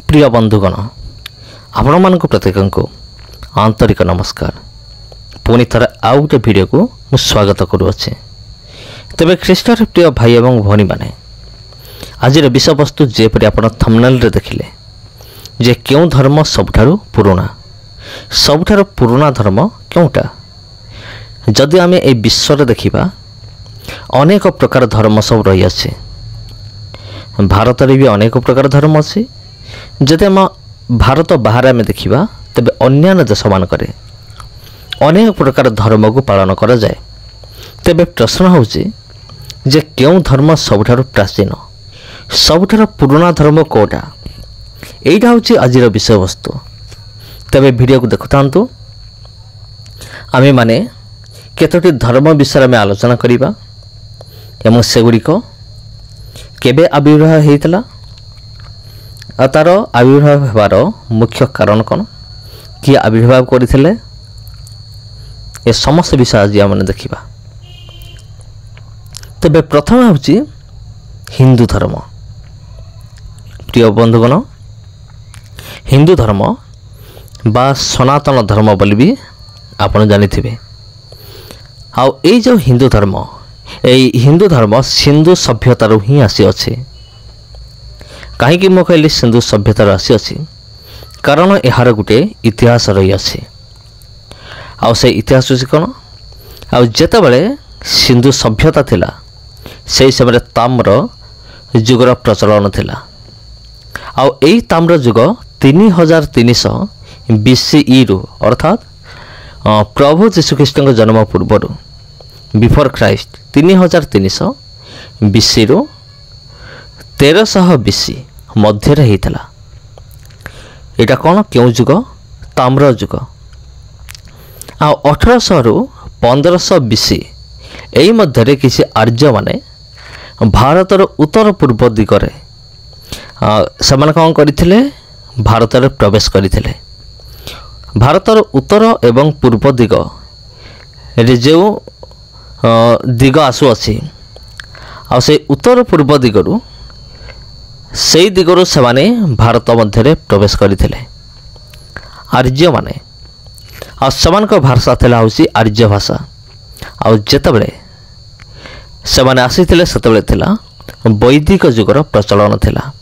प्रिय बंधुगण आपण मानक प्रत्येक को आंतरिक नमस्कार। पुणी थर आउ गोटे वीडियो को मु स्वागत करुचे। तेबे ख्रीष्टर प्रिय भाई एवं भौणी माने आज विषय वस्तु जेपरि आपण थंबनेल रे देखिले जे क्यों धर्म सबठारु पुराना धर्म क्योंटा। जदि आमे ए विश्व देखिबा अनेक प्रकार धर्म सब रही आछे। भारत रे भी अनेक प्रकार धर्म अच्छे। जदि आम भारत बाहर आम देखा तेबे अन्य देश मानक अनेक प्रकार धर्म को पालन करा जाए। तेबे प्रश्न होउछि जे क्यों धर्म सबठारु प्राचीन सबठारु पुराना धर्म कोटा। एइटा होछि आजिर विषय वस्तु। तेबे वीडियो को देखुतांतु। आमे माने केतोटी धर्म विषय में आलोचना करिबा एवं सेगुड़िक केबे आविर्भाव हेइतला आ तार आविर्भाव हेबार मुख्य कारण कौन, किए आविर्भाव करथिले, ए समस्त विषय आज आम देखा। तेबे प्रथम होछि हिंदू धर्म। प्रिय बंधुगण हिंदू धर्म बा सनातन धर्म बोली भी आपण जानिथिबे। आउ ए जो हिंदू धर्म सिंधु सभ्यतार ही आसी अच्छे। कहीं मु कहली सिंधु सभ्यतार आसी अच्छी कारण यार गोटे इतिहास रही अच्छे। आउ से इतिहास होछि कौन, आउ जेतेबेले सिंधु सभ्यता थिला से समय ताम्र जुगर प्रचलन थिला। आउ एई ताम्र जुग 3300 BCE रु अर्थात प्रभु जीशुख्रीष्ट जन्म पूर्व बिफोर क्राइस्ट 3300 BC रु 1300 BC मध्य होता। यहाँ कौन क्यों जुग, ताम्र जुग। आ 1800 रु 1500 BC यही मध्य किसी आर्य माने भारतर उत्तर पूर्व दिगरे से कौन करथिले, भारत में प्रवेश करथिले। भारतर उत्तर एवं पूर्व दिग जो दिग आसु अच्छी आ से उत्तर पूर्व दिगरु से दिगरु से माने भारत मध्य प्रवेश करथिले आर्य माने। आ समान को भाषा थिला होसी आर्य भाषा। आ जेतेबेले से माने आसीथिले सेतेबेले थिला वैदिक जुगर प्रचलन थिला।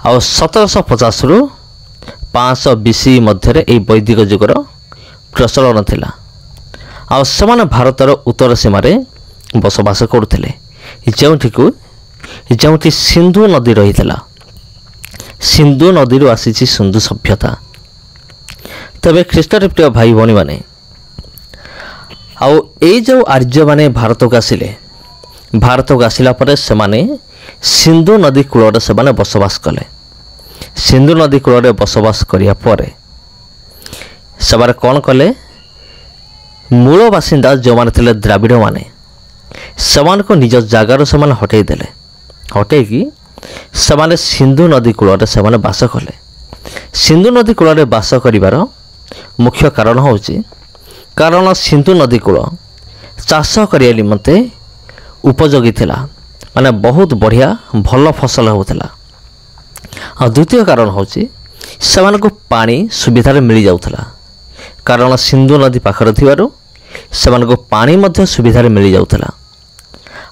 आ 1750 रु 500 BC मध्य ए वैदिक जुगर प्रचलन थिला। आ समान भारतर उत्तर सीमारे बसवास करुथिले जोठी सिंधु नदी रही। सिंधु नदी रु आसीछि सिंधु सभ्यता। तबे ख्रीष्टर प्रिय भाई भौणी माने आउ ए जो आर्य माने भारत को आसिला परे से माने सिंधु नदी कूल से माने बसवास कले। सिंधु नदी कूल बसवास करिया परे से माने कौन कले, मूल बासिंदा जो माने थिले द्राविड़ माने समान को निज जगार से हटई देले। हटैकी से सिंधु नदी कूल से बास कले। सिंधु नदी कूल बास करिवार मुख्य कारण होछि कारण सिंधु नदी कूल चाष करिया निमंते उपयोगी थिला, माने बहुत बढ़िया भल फसल होउथिला। आ द्वितीय कारण होछि सेमान को पानी सुविधा मिल जाउथिला कारण सिंधु नदी पाखर थिबारु सेमान को पानी मध्य सुविधा मिल जाउथिला।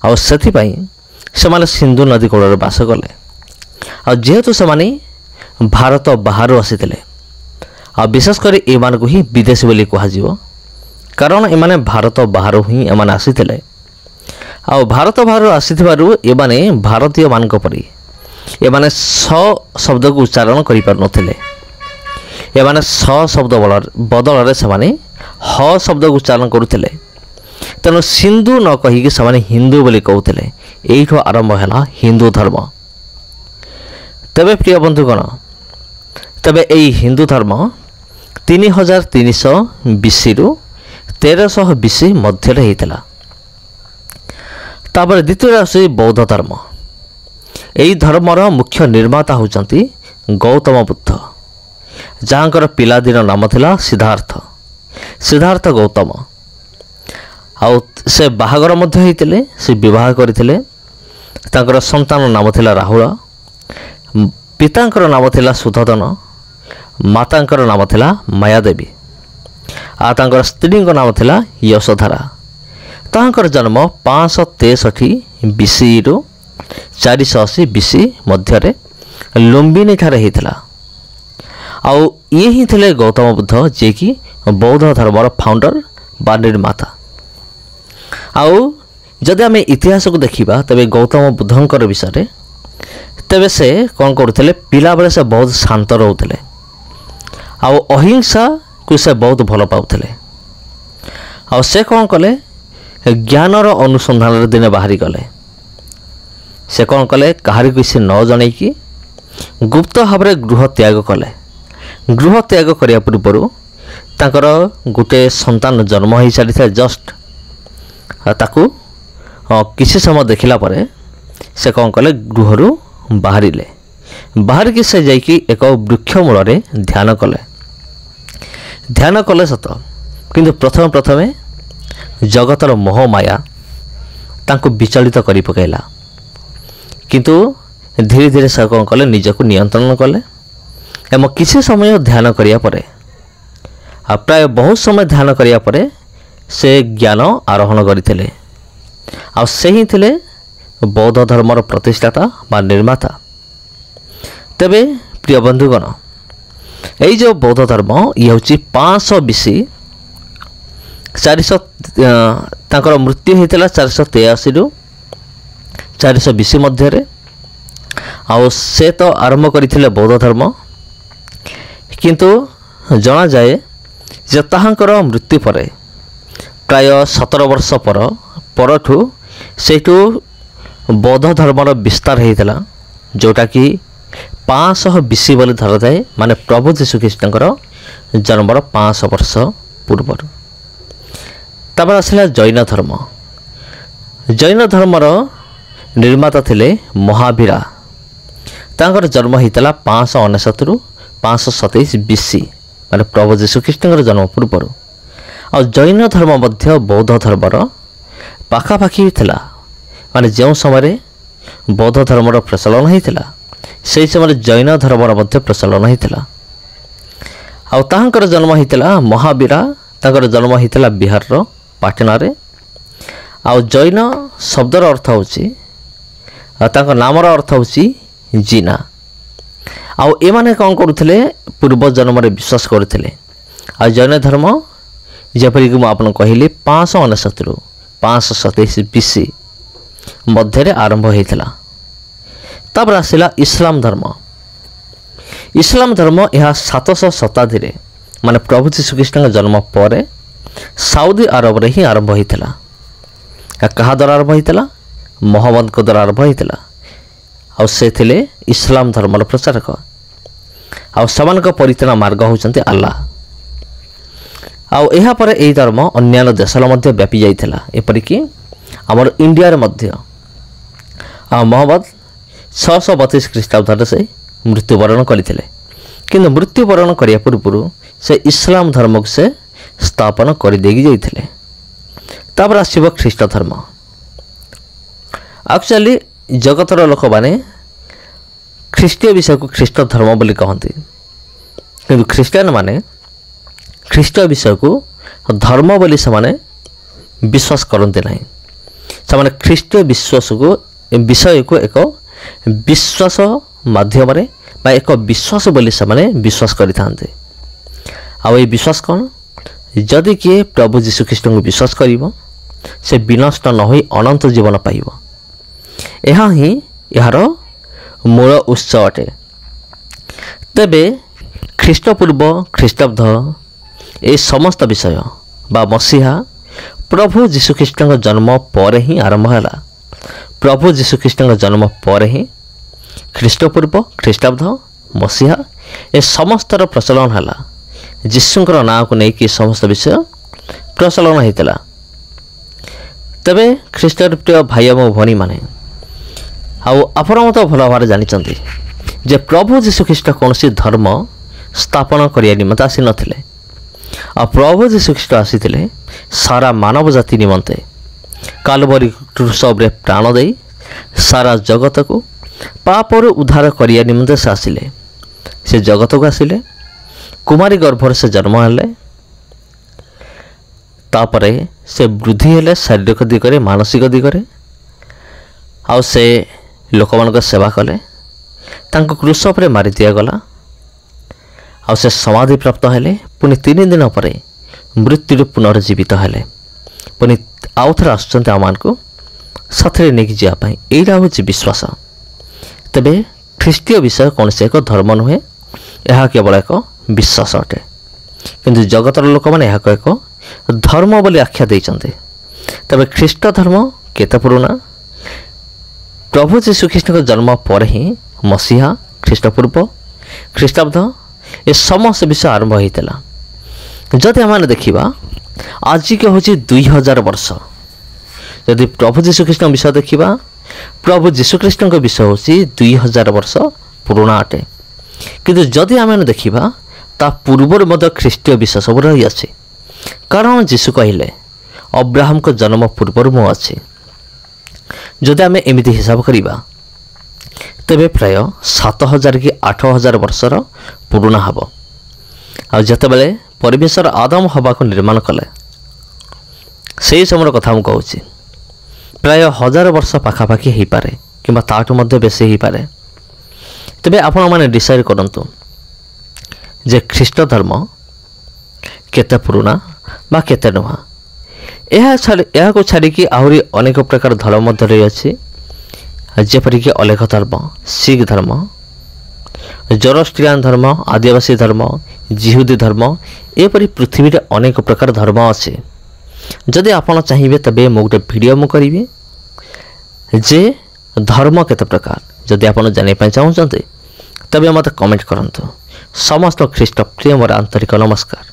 आ सेथिपाई सेमाने सिंधु नदी कूल बास कले। आ जेहेतु सेमाने भारत बाहर आसीथिले आ विशेषकर एमान को ही विदेशी बोली कहुजिवो कारण एमाने भारत बाहर ही एमाने आसीथिले। आ भारत बाहर आसीथिबारु एमाने भारतीय मानक परि एमाने स शब्द को उच्चारण करि पार नथिले। एमाने स शब्द बदल रे सेमाने ह शब्द को उच्चारण करुथिले। तेणु सिंधु न कहिकी सेमाने हिंदू बोली कहउथिले। एइठो आरंभ हैला हिंदू धर्म। तबे प्रिय बंधुगण तबे एई हिंदू धर्म 3300 BC रु 1300 BC मध्य होता। तापर द्वितीय आसी बौद्ध धर्म। एई धर्मर मुख्य निर्माता होचंती गौतम बुद्ध जहाँकर पिलादिन नाम थिला सिद्धार्थ गौतम। आउ से बाहागर मध्य होइतिले, से विवाह करथिले। तांकर संतान नाम थिला राहुल। ପିତାଙ୍କର ନାମ ଥିଲା ସୁଧୋଧନ, ମାତାଙ୍କର ନାମ ଥିଲା ମାୟାଦେବୀ, ଆଉ ତାଙ୍କର ସ୍ତ୍ରୀଙ୍କ ନାମ ଥିଲା ୟଶୋଧାରା। ତାଙ୍କର ଜନ୍ମ 563 BCରୁ 480 BC ମଧ୍ୟରେ ଲୁମ୍ବିନୀ ଠାରେ ହୋଇଥିଲା। ଆଉ ଇଏ ହିଁ ଥିଲେ ଗୌତମ ବୁଦ୍ଧ, ଯିଏକି ବୌଦ୍ଧ ଧର୍ମର ଫାଉଣ୍ଡର ବା ନିର୍ମାତା। ଆଉ ଯଦି ଆମେ ଇତିହାସକୁ ଦେଖିବା ତେବେ ଗୌତମ ବୁଦ୍ଧଙ୍କର ବିଷୟରେ, ତେବେ ସେ କ'ଣ କରୁଥିଲେ, ପିଲାବେଳେ ସେ ବହୁତ ଶାନ୍ତ ରହୁଥିଲେ ଆଉ ଅହିଂସାକୁ ସେ ବହୁତ ଭଲ ପାଉଥିଲେ। ଆଉ ସେ କ'ଣ କଲେ, ଜ୍ଞାନର ଅନୁସନ୍ଧାନରେ ଦିନେ ବାହାରି ଗଲେ। ସେ କ'ଣ କଲେ, କାହାରିକୁ କିଛି ନ ଜଣେଇକି ଗୁପ୍ତ ଭାବରେ ଗୃହ ତ୍ୟାଗ କଲେ। ଗୃହ ତ୍ୟାଗ କରିବା ପୂର୍ବରୁ ତାଙ୍କର ଗୋଟେ ସନ୍ତାନ ଜନ୍ମ ହୋଇସାରିଥାଏ ଜଷ୍ଟ। ତାକୁ କିଛି ସମୟ ଦେଖିଲା ପରେ ସେ କ'ଣ କଲେ, ଗୃହରୁ ବାହାରିଲେ। ବାହାରିକି ସେ ଯାଇକି ଏକ ବୃକ୍ଷ ମୂଳରେ ଧ୍ୟାନ କଲେ। ଧ୍ୟାନ କଲେ ସତ, କିନ୍ତୁ ପ୍ରଥମେ ଜଗତର ମୋହ ମାୟା ତାଙ୍କୁ ବିଚଳିତ କରି ପକାଇଲା। କିନ୍ତୁ ଧୀରେ ଧୀରେ ସେ କ'ଣ କଲେ, ନିଜକୁ ନିୟନ୍ତ୍ରଣ କଲେ ଏବଂ କିଛି ସମୟ ଧ୍ୟାନ କରିବା ପରେ, ଆଉ ପ୍ରାୟ ବହୁତ ସମୟ ଧ୍ୟାନ କରିବା ପରେ ସେ ଜ୍ଞାନ ଆରୋହଣ କରିଥିଲେ। ଆଉ ସେ ହିଁ ଥିଲେ ବୌଦ୍ଧ ଧର୍ମର ପ୍ରତିଷ୍ଠାତା ବା ନିର୍ମାତା। ତେବେ ପ୍ରିୟ ବନ୍ଧୁଗଣ, ଏଇ ଯେଉଁ ବୌଦ୍ଧ ଧର୍ମ ଇଏ ହେଉଛି 500 BC, 400 ତାଙ୍କର ମୃତ୍ୟୁ ହୋଇଥିଲା 483ରୁ 400 BC ମଧ୍ୟରେ। ଆଉ ସେ ତ ଆରମ୍ଭ କରିଥିଲେ ବୌଦ୍ଧ ଧର୍ମ, କିନ୍ତୁ ଜଣାଯାଏ ଯେ ତାହାଙ୍କର ମୃତ୍ୟୁ ପରେ ପ୍ରାୟ 17 ବର୍ଷ ପରଠୁ ସେଇଠୁ ବୌଦ୍ଧ ଧର୍ମର ବିସ୍ତାର ହୋଇଥିଲା, ଯେଉଁଟାକି 500 BC ବୋଲି ଧରାଯାଏ, ମାନେ ପ୍ରଭୁ ଯୀଶୁଖ୍ରୀଷ୍ଟଙ୍କର ଜନ୍ମର 500 ବର୍ଷ ପୂର୍ବରୁ। ତାପରେ ଆସିଲା ଜୈନ ଧର୍ମ। ଜୈନ ଧର୍ମର ନିର୍ମାତା ଥିଲେ ମହାବୀରା। ତାଙ୍କର ଜନ୍ମ ହୋଇଥିଲା 599ରୁ 527 BC, ମାନେ ପ୍ରଭୁ ଯୀଶୁଖ୍ରୀଷ୍ଟଙ୍କର ଜନ୍ମ ପୂର୍ବରୁ। ଆଉ ଜୈନ ଧର୍ମ ମଧ୍ୟ ବୌଦ୍ଧ ଧର୍ମର ପାଖାପାଖି ଥିଲା, ମାନେ ଯେଉଁ ସମୟରେ ବୌଦ୍ଧ ଧର୍ମର ପ୍ରଚଳନ ହୋଇଥିଲା ସେହି ସମୟରେ ଜୈନ ଧର୍ମର ମଧ୍ୟ ପ୍ରଚଳନ ହୋଇଥିଲା। ଆଉ ତାହାଙ୍କର ଜନ୍ମ ହୋଇଥିଲା ମହାବୀରା, ତାଙ୍କର ଜନ୍ମ ହୋଇଥିଲା ବିହାରର ପାଟନାରେ। ଆଉ ଜୈନ ଶବ୍ଦର ଅର୍ଥ ହେଉଛି, ତାଙ୍କ ନାମର ଅର୍ଥ ହେଉଛି ଜିନା। ଆଉ ଏମାନେ କ'ଣ କରୁଥିଲେ, ପୂର୍ବ ଜନ୍ମରେ ବିଶ୍ୱାସ କରୁଥିଲେ। ଆଉ ଜୈନ ଧର୍ମ ଯେପରିକି ମୁଁ ଆପଣଙ୍କୁ କହିଲି 599ରୁ 527 BC ମଧ୍ୟରେ ଆରମ୍ଭ ହୋଇଥିଲା। ତାପରେ ଆସିଲା ଇସଲାମ ଧର୍ମ। ଇସଲାମ ଧର୍ମ ଏହା 700 ଶତାବ୍ଦୀରେ, ମାନେ ପ୍ରଭୁ ଯୀଶୁଖ୍ରୀଷ୍ଟଙ୍କ ଜନ୍ମ ପରେ ସାଉଦି ଆରବରେ ହିଁ ଆରମ୍ଭ ହୋଇଥିଲା। କାହା ଦ୍ୱାରା ଆରମ୍ଭ ହୋଇଥିଲା? ମହମ୍ମଦଙ୍କ ଦ୍ୱାରା ଆରମ୍ଭ ହୋଇଥିଲା। ଆଉ ସେ ଥିଲେ ଇସଲାମ ଧର୍ମର ପ୍ରଚାରକ। ଆଉ ସେମାନଙ୍କ ପରିତ୍ରାଣ ମାର୍ଗ ହେଉଛନ୍ତି ଆଲ୍ଲାହ। ଆଉ ଏହାପରେ ଏହି ଧର୍ମ ଅନ୍ୟାନ୍ୟ ଦେଶରେ ମଧ୍ୟ ବ୍ୟାପି ଯାଇଥିଲା, ଏପରିକି ଆମର ଇଣ୍ଡିଆରେ ମଧ୍ୟ। ଆଉ ମହମ୍ମଦ 632 ଖ୍ରୀଷ୍ଟାବ୍ଦରେ ସେ ମୃତ୍ୟୁବରଣ କରିଥିଲେ। କିନ୍ତୁ ମୃତ୍ୟୁବରଣ କରିବା ପୂର୍ବରୁ ସେ ଇସଲାମ ଧର୍ମକୁ ସେ ସ୍ଥାପନ କରିଦେଇକି ଯାଇଥିଲେ। ତାପରେ ଆସିବ ଖ୍ରୀଷ୍ଟ ଧର୍ମ। ଆକ୍ଚୁଆଲି ଜଗତର ଲୋକମାନେ ଖ୍ରୀଷ୍ଟୀୟ ବିଷୟକୁ ଖ୍ରୀଷ୍ଟ ଧର୍ମ ବୋଲି କହନ୍ତି, କିନ୍ତୁ ଖ୍ରୀଷ୍ଟିଆନମାନେ ଖ୍ରୀଷ୍ଟ ବିଷୟକୁ ଧର୍ମ ବୋଲି ସେମାନେ ବିଶ୍ୱାସ କରନ୍ତି ନାହିଁ। ସେମାନେ ଖ୍ରୀଷ୍ଟୀୟ ବିଷୟକୁ ଏକ ବିଶ୍ୱାସ ମାଧ୍ୟମରେ ବା ଏକ ବିଶ୍ୱାସ ବୋଲି ସେମାନେ ବିଶ୍ୱାସ କରିଥାନ୍ତି। ଆଉ এই ବିଶ୍ୱାସ କ'ଣ? ଯଦି କିଏ ପ୍ରଭୁ ଯୀଶୁଖ୍ରୀଷ୍ଟଙ୍କୁ ବିଶ୍ୱାସ କରିବ ସେ ବିନଷ୍ଟ ନ ହୋଇ ଅନନ୍ତ ଜୀବନ ପାଇବ। ଏହା ହିଁ ଏହାର ମୂଳ ଉତ୍ସ ଅଟେ। ତେବେ ଖ୍ରୀଷ୍ଟପୂର୍ବ ଖ୍ରୀଷ୍ଟାବ୍ଦ এই ସମସ୍ତ ବିଷୟ ବା ମସିହା ପ୍ରଭୁ ଯୀଶୁଖ୍ରୀଷ୍ଟଙ୍କ ଜନ୍ମ ପରେ ହିଁ ଆରମ୍ଭ ହେଲା। ପ୍ରଭୁ ଯୀଶୁଖ୍ରୀଷ୍ଟଙ୍କ ଜନ୍ମ ପରେ ହିଁ ଖ୍ରୀଷ୍ଟପୂର୍ବ ଖ୍ରୀଷ୍ଟାବ୍ଦ ମସିହା ଏ ସମସ୍ତର ପ୍ରଚଳନ ହେଲା। ଯୀଶୁଙ୍କର ନାଁକୁ ନେଇକି ସମସ୍ତ ବିଷୟ ପ୍ରଚଳନ ହୋଇଥିଲା। ତେବେ ଖ୍ରୀଷ୍ଟର ପ୍ରିୟ ଭାଇ ଏବଂ ଭଉଣୀମାନେ, ଆଉ ଆପଣ ମଧ୍ୟ ଭଲ ଭାବରେ ଜାଣିଛନ୍ତି ଯେ ପ୍ରଭୁ ଯୀଶୁଖ୍ରୀଷ୍ଟ କୌଣସି ଧର୍ମ ସ୍ଥାପନ କରିବା ନିମନ୍ତେ ଆସିନଥିଲେ। ଆଉ ପ୍ରଭୁ ଯୀଶୁଖ୍ରୀଷ୍ଟ ଆସିଥିଲେ ସାରା ମାନବ ଜାତି ନିମନ୍ତେ କାଲବରୀ କ୍ରୁଶରେ ପ୍ରାଣ ଦେଇ ସାରା ଜଗତକୁ पापରୁ उद्धार करिया निमंते से आसिले। से जगत को आसिले, कुमारी गर्भर से जन्म हेले, तापरे से वृद्धि हेले शारीरिक दिगरे मानसिक दिगरे, आउ से लोक मान सेवा कले, तांको क्रूस पर मारी दिया गला, आउ से समाधि प्राप्त हेले, पुनि 3 दिन पर मृत्यु पुनर्जीवित हेले, पुनि आउ थे आसुचंते आमान को साथरे नेकी जिया पाई। एइटा होछि विश्वास। तबे ख्रीष्टीय विषय कौन से एक धर्म नुहे, यह केवल एक विश्वास अटे। किंतु जगतर लोक मैंने यह एक धर्म बोली आख्या देइचंते। तबे ख्रीष्ट धर्म केते पुराना? प्रभु जीशुख्रीष्ण जन्म पर ही मसीहा ख्रीष्टपूर्व ख्रीष्टाब्द ए समस्त विषय आरंभ होता। जदि आम देखा आज के हूँ 2000 वर्ष, यदि प्रभु जीशुख्रीष्ण विषय देखा प्रभु जीशुख्रीष्ण विषय हूँ 2000 वर्ष पुराना अटे। किंतु जदि आम देखा ता पूर्वर मध्य ख्रीष्टीय विषय सब रही आछे। कारण जीशु कहले अब्राहम को जन्म पूर्वर मु अच्छी। जदि आम एमती हिसाब करवा तेबे प्राय 7000 कि 8000 वर्षर पुराना हम। आते बेले परमेश्वर आदम हवा को निर्माण कले से समय कथा मुझे कहूँ प्राय 1000 वर्ष पाखापाखि हो पारे कि ताठू बेसी हो पारे। तेबे आपण माने डिसाइड करंतु जे ख्रीष्ट धर्म केते पुराना बा केते नुहा। यह को छाड़ी आहरी अनेक प्रकार धर्म रही अच्छी, जेपरिक अलेख धर्म, सिख धर्म, जोरोस्ट्रियन धर्म, आदिवासी धर्म, जिहुदी धर्म, एपरी पृथ्वी रे अनेक प्रकार धर्म अच्छे। जदि आपण चाहिए तबे मो गोटे वीडियो मु करी जे धर्म केते प्रकार। जदि आपण जानि पय चाहउछन्ते तबे मते कमेंट करंतु। समस्त ख्रीष्ट प्रिय मोर आंतरिक नमस्कार।